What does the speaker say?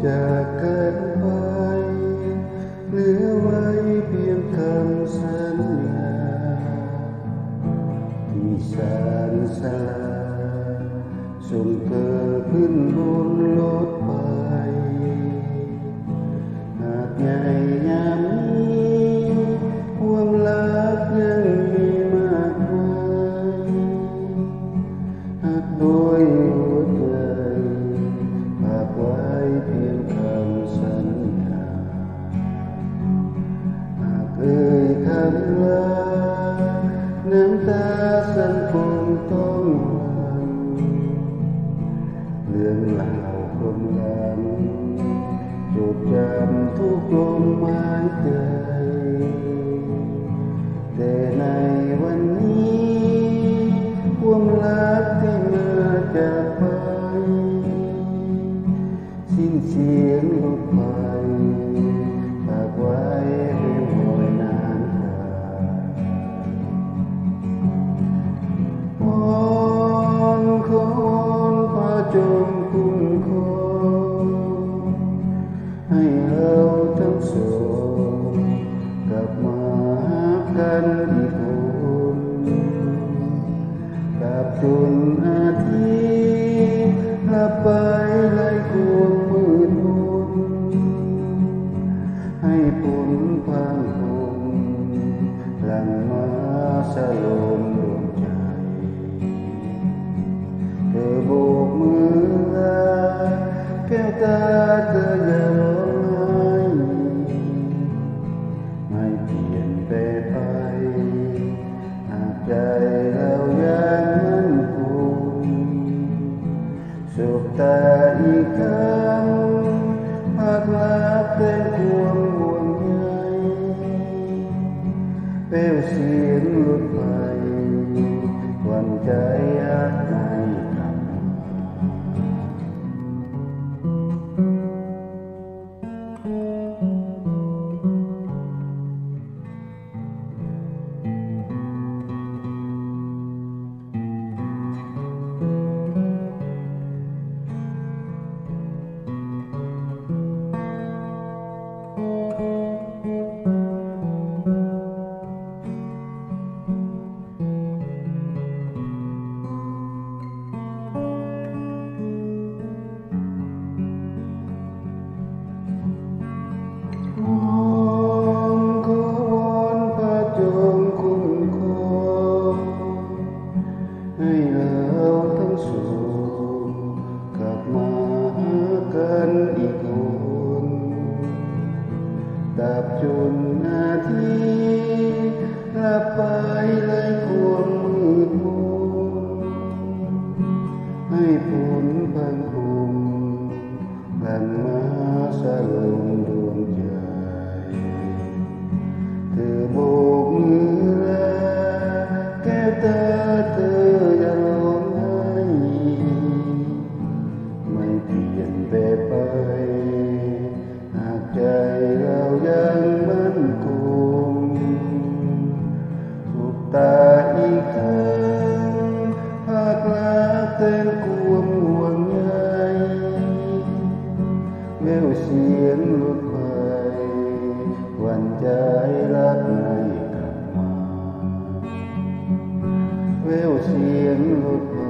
จากกันไปเหลือไว้เพียงคำสัญญาที่สานสลายส่งเธอขึ้นบนรถไฟหากใหญ่ยามนี้ความรักยังมีมากมายหากโดยหัวใจฝากไว้เพียงคำสัญญาหากเอ่ยคำลาน้ำตาสั่นคงต้องหลั่งเรื่องราวคนรักจดจำทุกลมหายใจแต่ในวันนี้ความรักที่มาจากไปสิ้นเสียงรถไฟฝากไว้ให้คอยนานคราวอนขอวอนพระจงคุ้มครองให้เราทั้งสองกลับมาหากันอีกคนกลับจนอาทิตย์ลับไปไล่ความมืดมนให้ผลพังคงหลั่งมาสลมดวงใจเธอโบกมือลาแก้วตาเธออย่าร้องไห้ไม่เปลี่ยนแปลงไปหากใจเรายังมั่นคงสบตาอีกครั้งหากรักเต็มความห่วงใยเปลวเสียงรถไฟหวั่นใจอาจไม่กลับมาให้เราทั้งสองกลับมาหากันอีกคนตราบจนนาทีลับไปไล่ความมืดมนให้ผลพังคงหลั่งมาสลมดวงใจเธอโบกมือลาแก้วตาเธออย่าร้องไห้ไม่เปลี่ยนแปลงไปหากใจเรายังมั่นคงสบตาอีกครั้งหากรักเต็มความห่วงใยแววเสียงรถไฟหวั่นใจรักไม่กลับมาแววเสียงรถไฟ